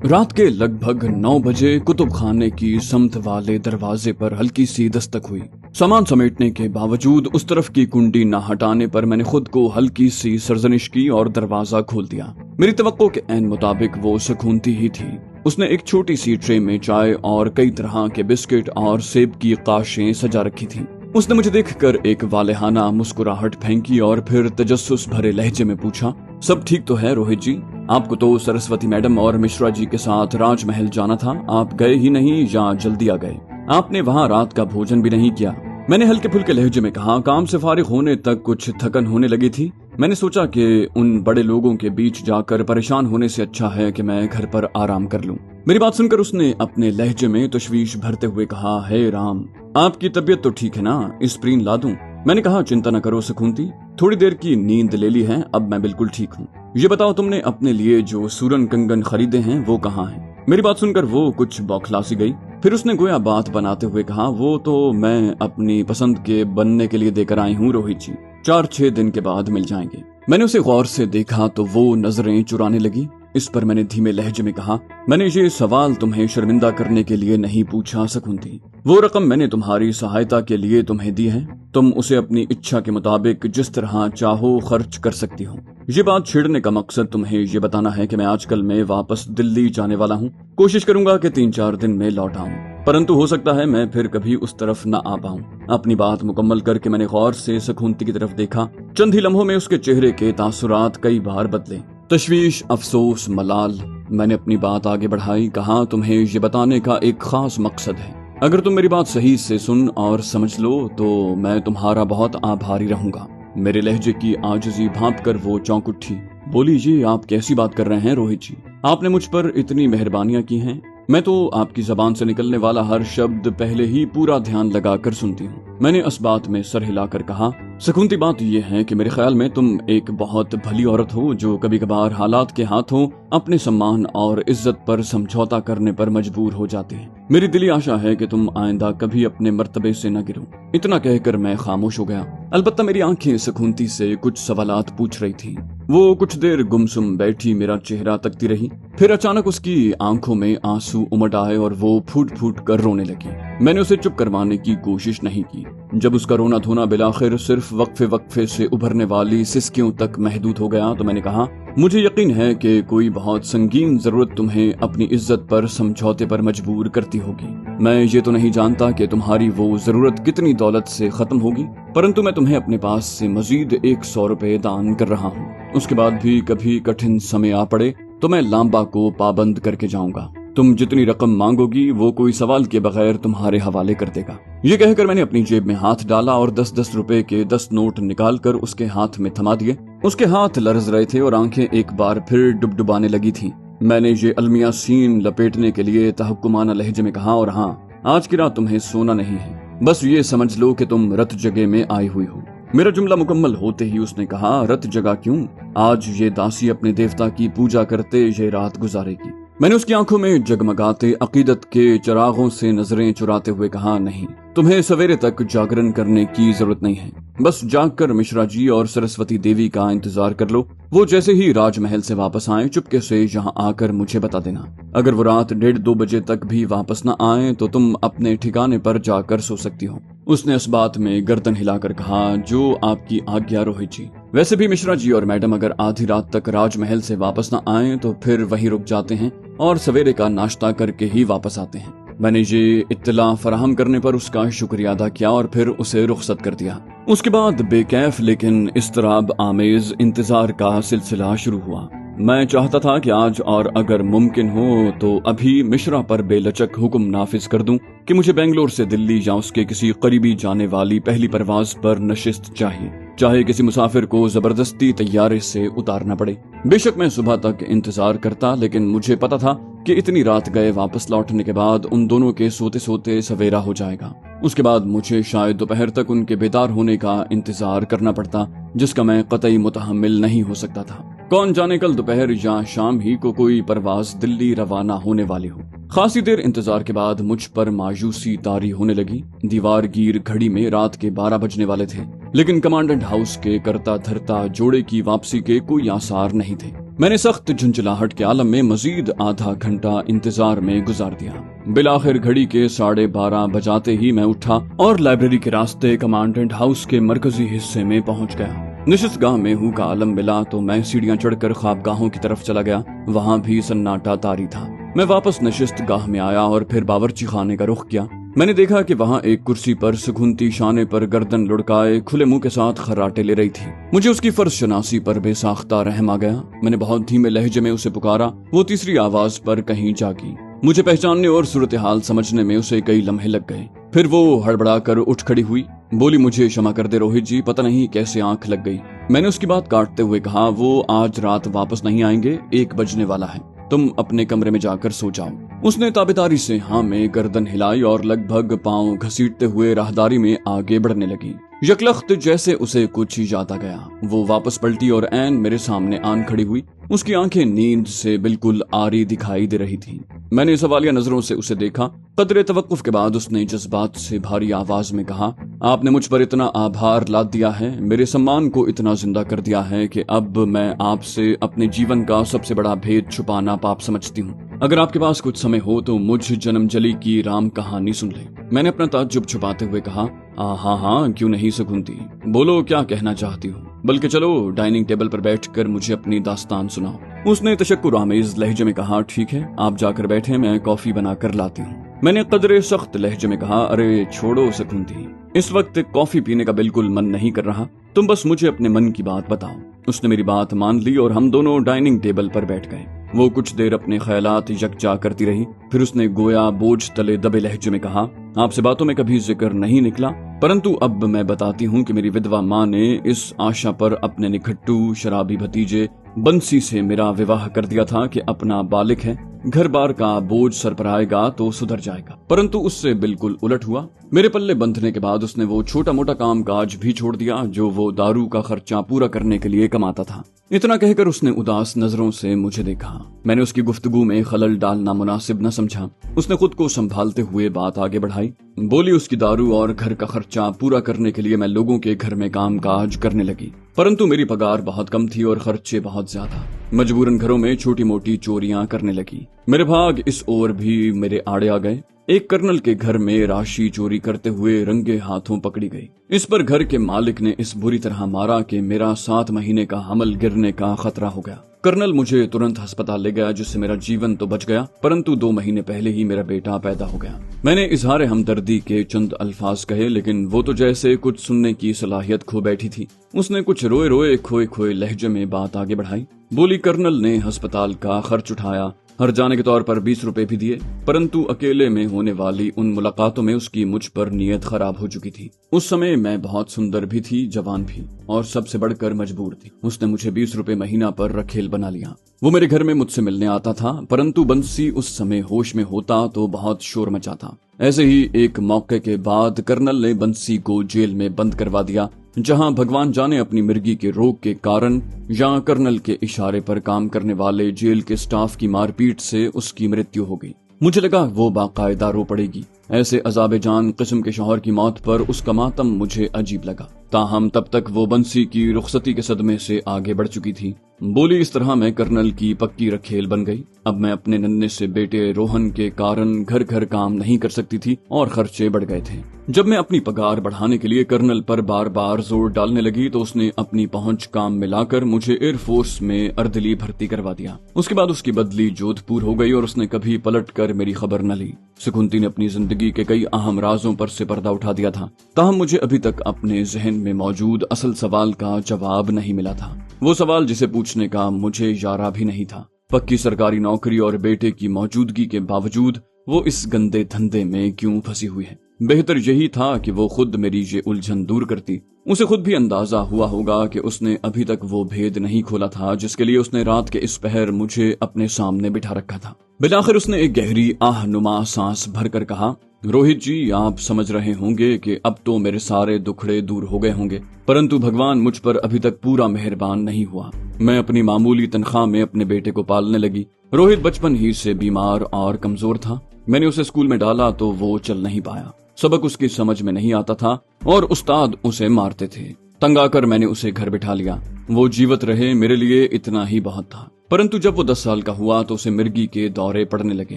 रात के लगभग 9 बजे कुतुब खाने की समत वाले दरवाजे पर हल्की सी दस्तक हुई। सामान समेटने के बावजूद उस तरफ की कुंडी न हटाने पर मैंने खुद को हल्की सी सरजनिश की और दरवाजा खोल दिया। मेरी तवक्को के ऐन मुताबिक वो सकूनती ही थी। उसने एक छोटी सी ट्रे में चाय और कई तरह के बिस्किट और सेब की काशें सजा रखी थीं। उसने मुझे देखकर एक वालेहाना मुस्कुराहट फेंकी और फिर तजस्सुस भरे लहजे में पूछा, सब ठीक तो है रोहित जी? आपको तो सरस्वती मैडम और मिश्रा जी के साथ राजमहल जाना था, आप गए ही नहीं या जल्दी आ गए? आपने वहाँ रात का भोजन भी नहीं किया। मैंने हल्के फुल्के लहजे में कहा, काम से फारिग होने तक कुछ थकन होने लगी थी। मैंने सोचा कि उन बड़े लोगों के बीच जाकर परेशान होने से अच्छा है कि मैं घर पर आराम कर लूं। मेरी बात सुनकर उसने अपने लहजे में तशवीश भरते हुए कहा, हे राम, आपकी तबीयत तो ठीक है ना? एस्प्रिन ला दूं? मैंने कहा, चिंता न करो सुकूनती, थोड़ी देर की नींद ले ली है, अब मैं बिल्कुल ठीक हूँ। ये बताओ, तुमने अपने लिए जो सूरन कंगन खरीदे हैं वो कहाँ हैं? मेरी बात सुनकर वो कुछ बौखला सी गई। फिर उसने गोया बात बनाते हुए कहा, वो तो मैं अपनी पसंद के बनने के लिए देकर आई हूँ रोहित जी, 4-6 दिन के बाद मिल जाएंगे। मैंने उसे गौर से देखा तो वो नजरें चुराने लगी। इस पर मैंने धीमे लहजे में कहा, मैंने ये सवाल तुम्हें शर्मिंदा करने के लिए नहीं पूछा सकूंती। वो रकम मैंने तुम्हारी सहायता के लिए तुम्हें दी है, तुम उसे अपनी इच्छा के मुताबिक जिस तरह चाहो खर्च कर सकती हो। ये बात छेड़ने का मकसद तुम्हें ये बताना है कि मैं आजकल में वापस दिल्ली जाने वाला हूँ। कोशिश करूंगा कि 3-4 दिन में लौट आऊं, परंतु हो सकता है मैं फिर कभी उस तरफ न आ पाऊं। अपनी बात मुकम्मल करके मैंने गौर से सकूनती की तरफ देखा। चंद ही लम्हों में उसके चेहरे के तासुरात कई बार बदले, तशवीश, अफसोस, मलाल। मैंने अपनी बात आगे बढ़ाई, कहा, तुम्हें ये बताने का एक खास मकसद है। अगर तुम मेरी बात सही से सुन और समझ लो तो मैं तुम्हारा बहुत आभारी रहूंगा। मेरे लहजे की आजिज़ी भांप कर वो चौंक उठी। बोली, जी आप कैसी बात कर रहे हैं रोहित जी? आपने मुझ पर इतनी मेहरबानियां की हैं। मैं तो आपकी जबान से निकलने वाला हर शब्द पहले ही पूरा ध्यान लगाकर सुनती हूँ। मैंने इस बात में सर हिलाकर कहा, सकूनती, बात यह है कि मेरे ख्याल में तुम एक बहुत भली औरत हो जो कभी कभार हालात के हाथों अपने सम्मान और इज्जत पर समझौता करने पर मजबूर हो जाते हैं। मेरी दिली आशा है कि तुम आइंदा कभी अपने मर्तबे से न गिरो। इतना कहकर मैं खामोश हो गया। अलबत्ता मेरी आंखें सकूनती से कुछ सवालात पूछ रही थी। वो कुछ देर गुमसुम बैठी मेरा चेहरा तकती रही। फिर अचानक उसकी आंखों में आंसू उमड़ आए और वो फूट फूट कर रोने लगी। मैंने उसे चुप करवाने की कोशिश नहीं की। जब उसका रोना धोना बिलाखिर सिर्फ वक्फे वक्फे से उभरने वाली सिसकियों तक महदूद हो गया तो मैंने कहा, मुझे यकीन है कि कोई बहुत संगीन जरूरत तुम्हें अपनी इज्जत पर समझौते पर मजबूर करती होगी। मैं ये तो नहीं जानता कि तुम्हारी वो जरूरत कितनी दौलत से खत्म होगी, परंतु मैं तुम्हें अपने पास से मजीद 100 रुपए दान कर रहा हूँ। उसके बाद भी कभी कठिन समय आ पड़े तो मैं लांबा को पाबंद करके जाऊंगा। तुम जितनी रकम मांगोगी वो कोई सवाल के बगैर तुम्हारे हवाले कर देगा। ये कहकर मैंने अपनी जेब में हाथ डाला और 10-10 रुपए के 10 नोट निकालकर उसके हाथ में थमा दिए। उसके हाथ लरज रहे थे और आंखें एक बार फिर डुबडुबाने लगी थीं। मैंने ये अलमिया सीन लपेटने के लिए तहक्कुमाना लहजे में कहा, और हाँ, आज की रात तुम्हें सोना नहीं है, बस ये समझ लो कि तुम रत जगह में आई हुई हो। मेरा जुमला मुकम्मल होते ही उसने कहा, रत जगह क्यों? आज ये दासी अपने देवता की पूजा करते ये रात गुजारेगी। मैंने उसकी आंखों में जगमगाते अकीदत के चिरागों से नजरें चुराते हुए कहा, नहीं, तुम्हें सवेरे तक जागरण करने की जरूरत नहीं है। बस जागकर मिश्रा जी और सरस्वती देवी का इंतजार कर लो। वो जैसे ही राजमहल से वापस आए चुपके से यहाँ आकर मुझे बता देना। अगर वो रात 1:30-2 बजे तक भी वापस न आए तो तुम अपने ठिकाने पर जाकर सो सकती हो। उसने इस बात में गर्दन हिलाकर कहा, जो आपकी आज्ञा रोहित जी। वैसे भी मिश्रा जी और मैडम अगर आधी रात तक राजमहल से वापस न आए तो फिर वहीं रुक जाते हैं और सवेरे का नाश्ता करके ही वापस आते हैं। मैंने ये इत्तला फराहम करने पर उसका शुक्रिया अदा किया और फिर उसे रुखसत कर दिया। उसके बाद बेकैफ लेकिन इस्तराब आमेज इंतजार का सिलसिला शुरू हुआ। मैं चाहता था कि आज और अगर मुमकिन हो तो अभी मिश्रा पर बेलचक हुक्म नाफिज कर दूं कि मुझे बेंगलोर से दिल्ली या उसके किसी करीबी जाने वाली पहली परवाज पर नशिस्त चाहिए, चाहे किसी मुसाफिर को जबरदस्ती तैयारे से उतारना पड़े। बेशक मैं सुबह तक इंतजार करता, लेकिन मुझे पता था कि इतनी रात गए वापस लौटने के बाद उन दोनों के सोते सोते सवेरा हो जाएगा। उसके बाद मुझे शायद दोपहर तक उनके बेदार होने का इंतजार करना पड़ता, जिसका मैं कतई मुतहम्मिल नहीं हो सकता था। कौन जाने कल दोपहर या शाम ही को कोई परवाज दिल्ली रवाना होने वाली हो। खासी देर इंतजार के बाद मुझ पर मायूसी तारी होने लगी। दीवार गिर घड़ी में रात के 12 बजने वाले थे, लेकिन कमांडेंट हाउस के करता धरता जोड़े की वापसी के कोई आसार नहीं थे। मैंने सख्त झुंझलाहट के आलम में मजीद आधा घंटा इंतजार में गुजार दिया। बिलाखिर घड़ी के 12:30 बजाते ही मैं उठा और लाइब्रेरी के रास्ते कमांडेंट हाउस के मरकजी हिस्से में पहुंच गया। निशिस्त गाह में हूँ का आलम मिला तो मैं सीढ़ियां चढ़कर ख्वाबगाहों की तरफ चला गया। वहाँ भी सन्नाटा तारी था। मैं वापस नशिस्त गाह में आया और फिर बावर्ची खाने का रुख किया। मैंने देखा कि वहाँ एक कुर्सी पर सुगुनती शाने पर गर्दन लुढ़काए खुले मुंह के साथ खर्राटे ले रही थी। मुझे उसकी फर्ज शनासी पर बेसाख्ता रहम आ गया। मैंने बहुत धीमे लहजे में उसे पुकारा। वो तीसरी आवाज पर कहीं जागी। मुझे पहचानने और सूरत हाल समझने में उसे कई लम्हे लग गए। फिर वो हड़बड़ा कर उठ खड़ी हुई, बोली, मुझे क्षमा कर दे रोहित जी, पता नहीं कैसे आंख लग गई। मैंने उसकी बात काटते हुए कहा, वो आज रात वापस नहीं आएंगे, 1 बजने वाला है, तुम अपने कमरे में जाकर सो जाओ। उसने ताबेदारी से हाँ में गर्दन हिलाई और लगभग पांव घसीटते हुए राहदारी में आगे बढ़ने लगी। यकलख्त जैसे उसे कुछ याद आ गया, वो वापस पलटी और ऐन मेरे सामने आन खड़ी हुई। उसकी आंखें नींद से बिल्कुल आरी दिखाई दे रही थी। मैंने सवालिया नजरों से उसे देखा। कदरे तवक्कुफ के बाद उसने जज्बात से भारी आवाज में कहा, आपने मुझ पर इतना आभार लाद दिया है, मेरे सम्मान को इतना जिंदा कर दिया है कि अब मैं आपसे अपने जीवन का सबसे बड़ा भेद छुपाना पाप समझती हूँ। अगर आपके पास कुछ समय हो तो मुझ जन्मजली की राम कहानी सुन ले। मैंने अपना ताज्जुब छुपाते हुए कहा, हाँ, क्यों नहीं सुकूनती, बोलो क्या कहना चाहती हो, बल्कि चलो डाइनिंग टेबल पर बैठकर मुझे अपनी दास्तान सुनाओ। उसने तशक्कुर आमेज लहजे में कहा, ठीक है, आप जाकर बैठे, मैं कॉफी बना कर लाती हूँ। मैंने कदरे सख्त लहजे में कहा, अरे छोड़ो सुकूनती, इस वक्त कॉफी पीने का बिल्कुल मन नहीं कर रहा, तुम बस मुझे अपने मन की बात बताओ। उसने मेरी बात मान ली और हम दोनों डाइनिंग टेबल पर बैठ गए। वो कुछ देर अपने ख्यालात यकजा करती रही। फिर उसने गोया बोझ तले दबे लहजे में कहा, आपसे बातों में कभी जिक्र नहीं निकला, परंतु अब मैं बताती हूँ कि मेरी विधवा माँ ने इस आशा पर अपने निखट्टू शराबी भतीजे बंसी से मेरा विवाह कर दिया था कि अपना बालिक है, घर बार का बोझ सर पर आएगा तो सुधर जाएगा, परंतु उससे बिल्कुल उलट हुआ। मेरे पल्ले बंधने के बाद उसने वो छोटा मोटा काम काज भी छोड़ दिया जो वो दारू का खर्चा पूरा करने के लिए कमाता था। इतना कहकर उसने उदास नजरों से मुझे देखा। मैंने उसकी गुफ्तगू में खलल डालना मुनासिब न समझा। उसने खुद को संभालते हुए बात आगे बढ़ाई, बोली, उसकी दारू और घर का खर्चा पूरा करने के लिए मैं लोगों के घर में काम काज करने लगी, परंतु मेरी पगार बहुत कम थी और खर्चे बहुत ज्यादा। मजबूरन घरों में छोटी मोटी चोरियां करने लगी। मेरे भाग इस ओर भी मेरे आड़े आ गए। एक कर्नल के घर में राशि चोरी करते हुए रंगे हाथों पकड़ी गई। इस पर घर के मालिक ने इस बुरी तरह मारा कि मेरा 7 महीने का हमल गिरने का खतरा हो गया। कर्नल मुझे तुरंत अस्पताल ले गया, जिससे मेरा जीवन तो बच गया, परंतु 2 महीने पहले ही मेरा बेटा पैदा हो गया। मैंने इजहार हमदर्दी के चंद अल्फाज कहे, लेकिन वो तो जैसे कुछ सुनने की सलाहियत खो बैठी थी। उसने कुछ रोए रोए खोए खोए लहजे में बात आगे बढ़ाई। बोली, कर्नल ने अस्पताल का खर्च उठाया, हर जाने के तौर पर 20 रुपए भी दिए, परंतु अकेले में होने वाली उन मुलाकातों में उसकी मुझ पर नीयत खराब हो चुकी थी। उस समय मैं बहुत सुंदर भी थी, जवान भी, और सबसे बढ़कर मजबूर थी। उसने मुझे 20 रुपए महीना पर रखेल बना लिया। वो मेरे घर में मुझसे मिलने आता था, परंतु बंसी उस समय होश में होता तो बहुत शोर मचाता। ऐसे ही एक मौके के बाद कर्नल ने बंसी को जेल में बंद करवा दिया, जहां भगवान जाने अपनी मिर्गी के रोग के कारण या कर्नल के इशारे पर काम करने वाले जेल के स्टाफ की मारपीट से उसकी मृत्यु हो गई। मुझे लगा वो बाकायदा रो पड़ेगी। ऐसे अजाबे जान किस्म के शौहर की मौत पर उसका मातम मुझे अजीब लगा। ताहम तब तक वो बंसी की रुखसती के सदमे से आगे बढ़ चुकी थी। बोली, इस तरह मैं कर्नल की पक्की रखेल बन गई। अब मैं अपने नन्हे से बेटे रोहन के कारण घर घर काम नहीं कर सकती थी और खर्चे बढ़ गए थे। जब मैं अपनी पगार बढ़ाने के लिए कर्नल पर बार बार जोर डालने लगी तो उसने अपनी पहुंच काम मिलाकर मुझे एयरफोर्स में अर्दली भर्ती करवा दिया। उसके बाद उसकी बदली जोधपुर हो गई और उसने कभी पलट कर मेरी खबर न ली। सुकुंती ने अपनी जिंदगी के कई अहम राजों पर से पर्दा उठा दिया था, ताहम मुझे अभी तक अपने जहन में मौजूद असल सवाल का जवाब नहीं मिला था। वो सवाल जिसे पूछने का मुझे यारा भी नहीं था। पक्की सरकारी नौकरी और बेटे की मौजूदगी के बावजूद वो इस गंदे धंधे में क्यों फंसी हुई है। बेहतर यही था कि वो खुद मेरी ये उलझन दूर करती। उसे खुद भी अंदाजा हुआ होगा कि उसने अभी तक वो भेद नहीं खोला था जिसके लिए उसने रात के इस पहर मुझे अपने सामने बिठा रखा था। बिलाखिर उसने एक गहरी आहनुमा सांस भरकर कहा, रोहित जी, आप समझ रहे होंगे कि अब तो मेरे सारे दुखड़े दूर हो गए होंगे, परंतु भगवान मुझ पर अभी तक पूरा मेहरबान नहीं हुआ। मैं अपनी मामूली तनख्वाह में अपने बेटे को पालने लगी। रोहित बचपन ही से बीमार और कमजोर था। मैंने उसे स्कूल में डाला तो वो चल नहीं पाया। सबक उसकी समझ में नहीं आता था और उस्ताद उसे मारते थे। तंग आकर मैंने उसे घर बिठा लिया। वो जीवित रहे, मेरे लिए इतना ही बहुत था। परंतु जब वो 10 साल का हुआ तो उसे मिर्गी के दौरे पड़ने लगे।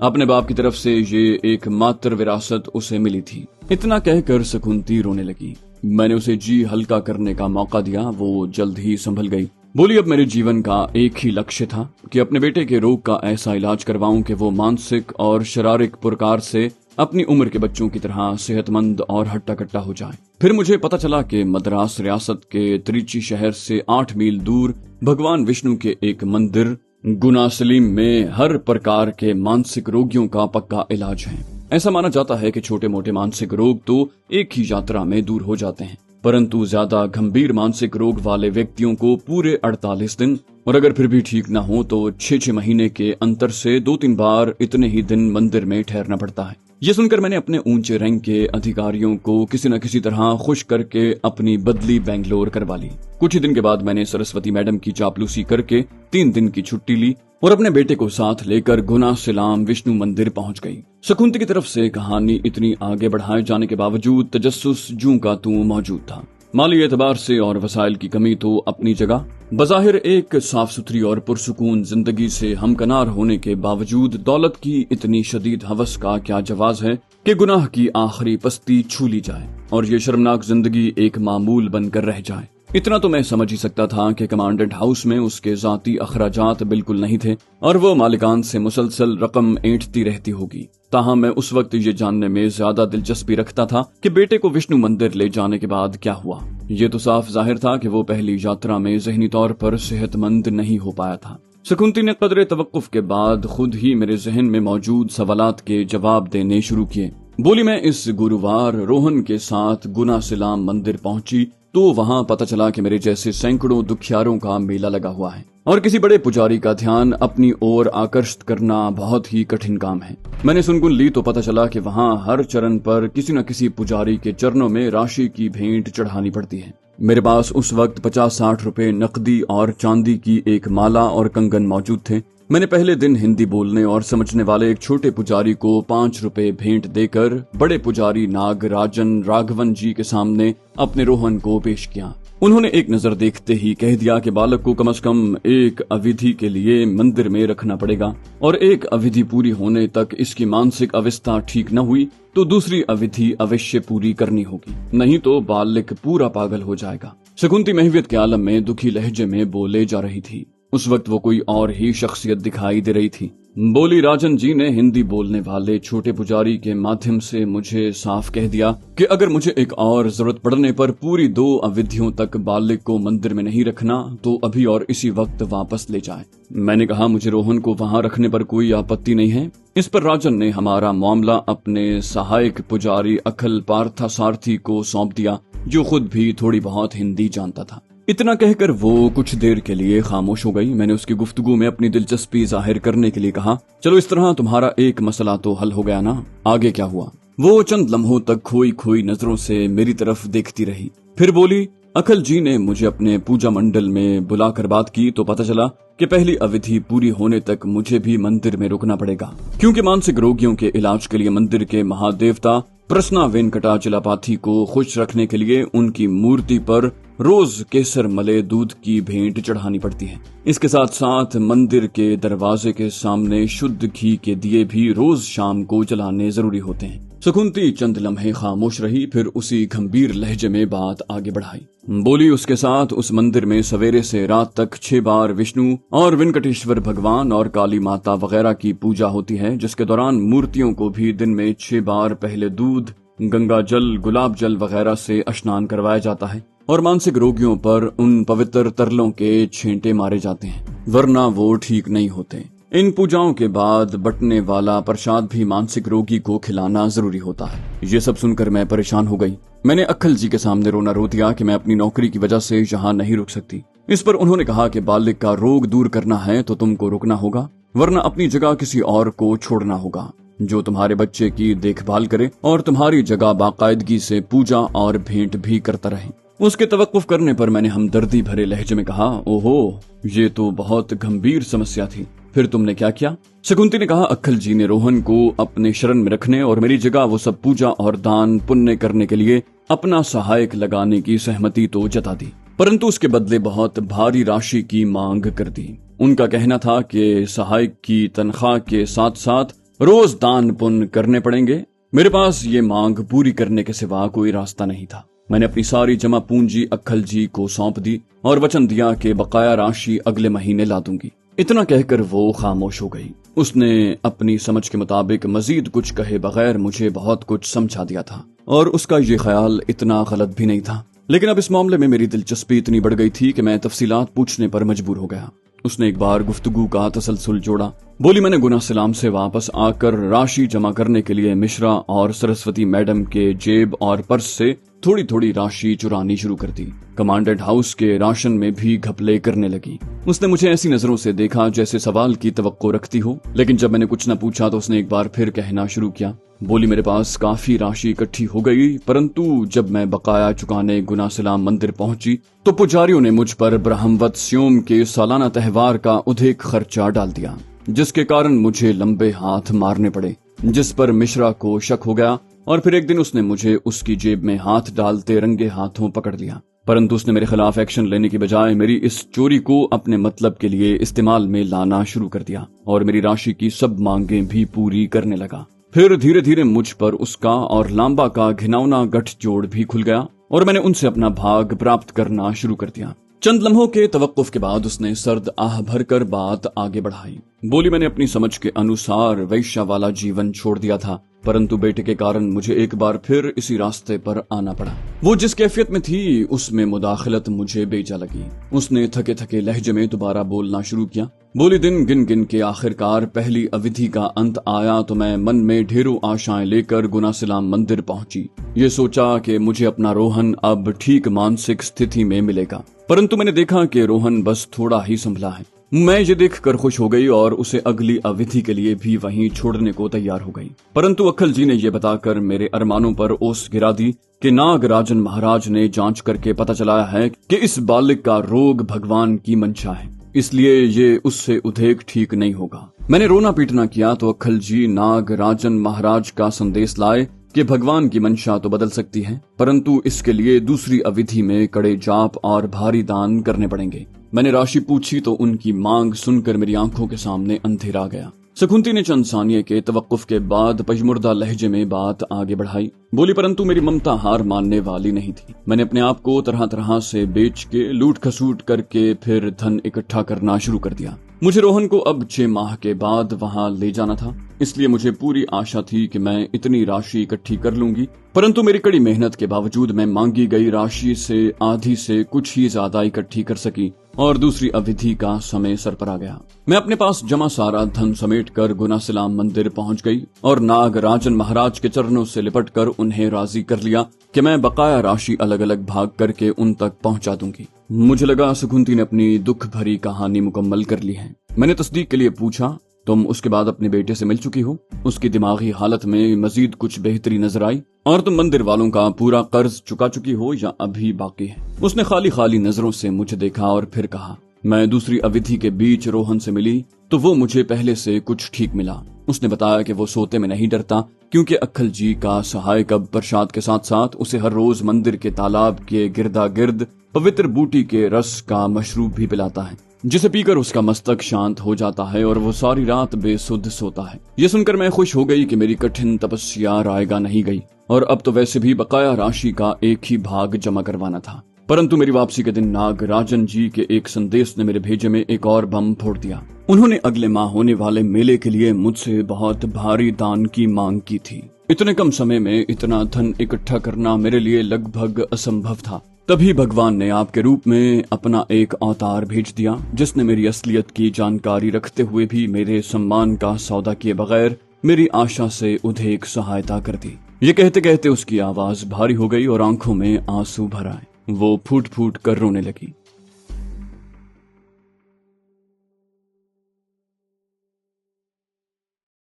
अपने बाप की तरफ से ये एक मात्र विरासत उसे मिली थी। इतना कहकर शकुंती रोने लगी। मैंने उसे जी हल्का करने का मौका दिया। वो जल्द ही संभल गई। बोली, अब मेरे जीवन का एक ही लक्ष्य था कि अपने बेटे के रोग का ऐसा इलाज करवाऊं कि वो मानसिक और शारीरिक पुरकार से अपनी उम्र के बच्चों की तरह सेहतमंद और हट्टा कट्टा हो जाए। फिर मुझे पता चला कि मद्रास रियासत के त्रिची शहर से 8 मील दूर भगवान विष्णु के एक मंदिर गुना सलीम में हर प्रकार के मानसिक रोगियों का पक्का इलाज है। ऐसा माना जाता है कि छोटे मोटे मानसिक रोग तो एक ही यात्रा में दूर हो जाते हैं, परंतु ज्यादा गंभीर मानसिक रोग वाले व्यक्तियों को पूरे 48 दिन और अगर फिर भी ठीक ना हो तो 6-6 महीने के अंतर से 2-3 बार इतने ही दिन मंदिर में ठहरना पड़ता है। ये सुनकर मैंने अपने ऊंचे रैंक के अधिकारियों को किसी न किसी तरह खुश करके अपनी बदली बेंगलोर करवा ली। कुछ ही दिन के बाद मैंने सरस्वती मैडम की चापलूसी करके 3 दिन की छुट्टी ली और अपने बेटे को साथ लेकर गुना सिलाम विष्णु मंदिर पहुंच गई। शकुंती की तरफ से कहानी इतनी आगे बढ़ाए जाने के बावजूद तजस्सुस जूं का तू मौजूद था। माली एतबार से और वसाइल की कमी तो अपनी जगह, बज़ाहिर एक साफ सुथरी और पुरसुकून जिंदगी से हमकनार होने के बावजूद दौलत की इतनी शदीद हवस का क्या जवाज है कि गुनाह की आखिरी पस्ती छू ली जाए और ये शर्मनाक जिंदगी एक मामूल बनकर रह जाए। इतना तो मैं समझ ही सकता था कि कमांडेंट हाउस में उसके जाती अखराजात बिल्कुल नहीं थे और वो मालिकान से मुसलसल रकम ऐंठती रहती होगी। ताहम मैं उस वक्त ये जानने में ज्यादा दिलचस्पी रखता था कि बेटे को विष्णु मंदिर ले जाने के बाद क्या हुआ। ये तो साफ जाहिर था कि वो पहली यात्रा में ज़हनी तौर पर सेहतमंद नहीं हो पाया था। शकुंती ने कदरे तवक्कुफ के बाद खुद ही मेरे जहन में मौजूद सवालात के जवाब देने शुरू किए। बोली, मैं इस गुरुवार रोहन के साथ गुना सिलाम मंदिर पहुंची तो वहां पता चला कि मेरे जैसे सैकड़ों दुखियारों का मेला लगा हुआ है और किसी बड़े पुजारी का ध्यान अपनी ओर आकर्षित करना बहुत ही कठिन काम है। मैंने सुनगुन ली तो पता चला कि वहां हर चरण पर किसी न किसी पुजारी के चरणों में राशि की भेंट चढ़ानी पड़ती है। मेरे पास उस वक्त 50-60 रुपए नकदी और चांदी की एक माला और कंगन मौजूद थे। मैंने पहले दिन हिंदी बोलने और समझने वाले एक छोटे पुजारी को 5 रुपए भेंट देकर बड़े पुजारी नागराजन राघवन जी के सामने अपने रोहन को पेश किया। उन्होंने एक नजर देखते ही कह दिया कि बालक को कम से कम एक अवधि के लिए मंदिर में रखना पड़ेगा और एक अवधि पूरी होने तक इसकी मानसिक अवस्था ठीक न हुई तो दूसरी अवधि अवश्य पूरी करनी होगी, नहीं तो बालक पूरा पागल हो जाएगा। शकुंती महवियत के आलम में दुखी लहजे में बोले जा रही थी। उस वक्त वो कोई और ही शख्सियत दिखाई दे रही थी। बोली, राजन जी ने हिंदी बोलने वाले छोटे पुजारी के माध्यम से मुझे साफ कह दिया कि अगर मुझे एक और जरूरत पड़ने पर पूरी 2 अवधियों तक बालिक को मंदिर में नहीं रखना तो अभी और इसी वक्त वापस ले जाए। मैंने कहा, मुझे रोहन को वहां रखने पर कोई आपत्ति नहीं है। इस पर राजन ने हमारा मामला अपने सहायक पुजारी अखल पार्थसारथी को सौंप दिया, जो खुद भी थोड़ी बहुत हिंदी जानता था। इतना कहकर वो कुछ देर के लिए खामोश हो गई। मैंने उसकी गुफ्तगू में अपनी दिलचस्पी जाहिर करने के लिए कहा, चलो इस तरह तुम्हारा एक मसला तो हल हो गया ना, आगे क्या हुआ? वो चंद लम्हों तक खोई खोई नजरों से मेरी तरफ देखती रही। फिर बोली, अखल जी ने मुझे अपने पूजा मंडल में बुलाकर बात की तो पता चला कि पहली अवधि पूरी होने तक मुझे भी मंदिर में रुकना पड़ेगा, क्योंकि मानसिक रोगियों के इलाज के लिए मंदिर के महादेवता प्रसन्ना वेंकटाचलपाथी को खुश रखने के लिए उनकी मूर्ति पर रोज केसर मले दूध की भेंट चढ़ानी पड़ती है। इसके साथ साथ मंदिर के दरवाजे के सामने शुद्ध घी के दिए भी रोज शाम को जलाने जरूरी होते हैं। शकुंती चंद लम्हे खामोश रही, फिर उसी गंभीर लहजे में बात आगे बढ़ाई। बोली, उसके साथ उस मंदिर में सवेरे से रात तक 6 बार विष्णु और वेंकटेश्वर भगवान और काली माता वगैरह की पूजा होती है, जिसके दौरान मूर्तियों को भी दिन में 6 बार पहले दूध, गंगा जल, गुलाब जल वगैरह से स्नान करवाया जाता है और मानसिक रोगियों पर उन पवित्र तरलों के छेंटे मारे जाते हैं, वरना वो ठीक नहीं होते। इन पूजाओं के बाद बटने वाला प्रसाद भी मानसिक रोगी को खिलाना जरूरी होता है। ये सब सुनकर मैं परेशान हो गई। मैंने अक्खल जी के सामने रोना रो दिया कि मैं अपनी नौकरी की वजह से यहाँ नहीं रुक सकती। इस पर उन्होंने कहा कि बालिक का रोग दूर करना है तो तुमको रुकना होगा, वरना अपनी जगह किसी और को छोड़ना होगा जो तुम्हारे बच्चे की देखभाल करे और तुम्हारी जगह बाकायदगी से पूजा और भेंट भी करता रहे। उसके तवक्कुफ करने पर मैंने हमदर्दी भरे लहजे में कहा, ओहो, ये तो बहुत गंभीर समस्या थी, फिर तुमने क्या किया? शकुंती ने कहा, अक्खल जी ने रोहन को अपने शरण में रखने और मेरी जगह वो सब पूजा और दान पुण्य करने के लिए अपना सहायक लगाने की सहमति तो जता दी, परंतु उसके बदले बहुत भारी राशि की मांग कर दी। उनका कहना था कि सहायक की तनख्वाह के साथ साथ रोज दान पुण्य करने पड़ेंगे। मेरे पास ये मांग पूरी करने के सिवा कोई रास्ता नहीं था। मैंने अपनी सारी जमा पूंजी अक्खल जी को सौंप दी और वचन दिया कि बकाया राशि अगले महीने ला दूंगी। इतना कहकर वो खामोश हो गई। उसने अपनी समझ के मुताबिक मजीद कुछ कहे बगैर मुझे बहुत कुछ समझा दिया था और उसका ये ख्याल इतना गलत भी नहीं था। लेकिन अब इस मामले में मेरी दिलचस्पी इतनी बढ़ गई थी कि मैं तफसीलात पूछने पर मजबूर हो गया। उसने एक बार गुफ्तगू का तसलसल जोड़ा। बोली, मैंने गुना सलाम से वापस आकर राशि जमा करने के लिए मिश्रा और सरस्वती मैडम के जेब और पर्स से थोड़ी थोड़ी राशि चुरानी शुरू कर दी। कमांडेंट हाउस के राशन में भी घपले करने लगी। उसने मुझे ऐसी नजरों से देखा जैसे सवाल की तवक्को रखती हो, लेकिन जब मैंने कुछ न पूछा तो उसने एक बार फिर कहना शुरू किया। बोली, मेरे पास काफी राशि इकट्ठी हो गई, परंतु जब मैं बकाया चुकाने गुना सलाम मंदिर पहुंची तो पुजारियों ने मुझ पर ब्रह्मवत स्योम के सालाना त्योहार का अधिक खर्चा डाल दिया, जिसके कारण मुझे लंबे हाथ मारने पड़े, जिस पर मिश्रा को शक हो गया और फिर एक दिन उसने मुझे उसकी जेब में हाथ डालते रंगे हाथों पकड़ लिया। परंतु उसने मेरे खिलाफ एक्शन लेने की बजाय मेरी इस चोरी को अपने मतलब के लिए इस्तेमाल में लाना शुरू कर दिया और मेरी राशि की सब मांगें भी पूरी करने लगा। फिर धीरे धीरे मुझ पर उसका और लांबा का घिनौना गठजोड़ भी खुल गया और मैंने उनसे अपना भाग प्राप्त करना शुरू कर दिया। चंद लम्हों के तवक्कुफ के बाद उसने सर्द आह भरकर बात आगे बढ़ाई। बोली, मैंने अपनी समझ के अनुसार वैश्या वाला जीवन छोड़ दिया था, परंतु बेटे के कारण मुझे एक बार फिर इसी रास्ते पर आना पड़ा। वो जिस कैफियत में थी उसमें मुदाखलत मुझे बेजा लगी। उसने थके थके लहजे में दोबारा बोलना शुरू किया। बोली, दिन गिन गिन के आखिरकार पहली अवधि का अंत आया तो मैं मन में ढेरों आशाएं लेकर गुना सलाम मंदिर पहुंची। ये सोचा कि मुझे अपना रोहन अब ठीक मानसिक स्थिति में मिलेगा, परंतु मैंने देखा कि रोहन बस थोड़ा ही संभला है। मैं ये देखकर खुश हो गई और उसे अगली अवधि के लिए भी वहीं छोड़ने को तैयार हो गई। परंतु अक्खल जी ने यह बताकर मेरे अरमानों पर ओस गिरा दी कि नागराजन महाराज ने जांच करके पता चलाया है कि इस बालिक का रोग भगवान की मंशा है, इसलिए ये उससे उधेक ठीक नहीं होगा। मैंने रोना पीटना किया तो अक्खल जी नागराजन महाराज का संदेश लाए कि भगवान की मंशा तो बदल सकती है, परंतु इसके लिए दूसरी अवधि में कड़े जाप और भारी दान करने पड़ेंगे। मैंने राशि पूछी तो उनकी मांग सुनकर मेरी आंखों के सामने अंधेरा आ गया। सकुंती ने चंद सानिये के तवक्कुफ के बाद पजमुर्दा लहजे में बात आगे बढ़ाई। बोली, परंतु मेरी ममता हार मानने वाली नहीं थी। मैंने अपने आप को तरह तरह से बेच के लूट खसूट करके फिर धन इकट्ठा करना शुरू कर दिया। मुझे रोहन को अब 6 माह के बाद वहां ले जाना था, इसलिए मुझे पूरी आशा थी कि मैं इतनी राशि इकट्ठी कर लूंगी। परंतु मेरी कड़ी मेहनत के बावजूद मैं मांगी गई राशि से आधी से कुछ ही ज्यादा इकट्ठी कर सकी और दूसरी अवधि का समय सर पर आ गया। मैं अपने पास जमा सारा धन समेट कर गुना सलाम मंदिर पहुंच गई और नागराजन महाराज के चरणों से लिपट कर उन्हें राजी कर लिया कि मैं बकाया राशि अलग अलग भाग करके उन तक पहुंचा दूंगी। मुझे लगा सुकुंती ने अपनी दुख भरी कहानी मुकम्मल कर ली है। मैंने तस्दीक के लिए पूछा, तुम उसके बाद अपने बेटे से मिल चुकी हो? उसकी दिमागी हालत में मजीद कुछ बेहतरी नजर आई? और तुम मंदिर वालों का पूरा कर्ज चुका चुकी हो या अभी बाकी है? उसने खाली खाली नजरों से मुझे देखा और फिर कहा, मैं दूसरी अवधि के बीच रोहन से मिली तो वो मुझे पहले से कुछ ठीक मिला। उसने बताया कि वो सोते में नहीं डरता क्योंकि अक्खल जी का सहायक अब प्रसाद के साथ साथ उसे हर रोज मंदिर के तालाब के गिरदा गिर्द पवित्र बूटी के रस का मशरूब भी पिलाता है, जिसे पीकर उसका मस्तक शांत हो जाता है और वो सारी रात बेसुध सोता है। ये सुनकर मैं खुश हो गई कि मेरी कठिन तपस्या रायगा नहीं गई और अब तो वैसे भी बकाया राशि का एक ही भाग जमा करवाना था। परंतु मेरी वापसी के दिन नागराजन जी के एक संदेश ने मेरे भेजे में एक और बम फोड़ दिया। उन्होंने अगले माह होने वाले मेले के लिए मुझसे बहुत भारी दान की मांग की थी। इतने कम समय में इतना धन इकट्ठा करना मेरे लिए लगभग असंभव था। तभी भगवान ने आपके रूप में अपना एक अवतार भेज दिया, जिसने मेरी असलियत की जानकारी रखते हुए भी मेरे सम्मान का सौदा किए बगैर मेरी आशा से उधेक सहायता कर दी। ये कहते कहते उसकी आवाज भारी हो गई और आंखों में आंसू भर आए। वो फूट फूट कर रोने लगी।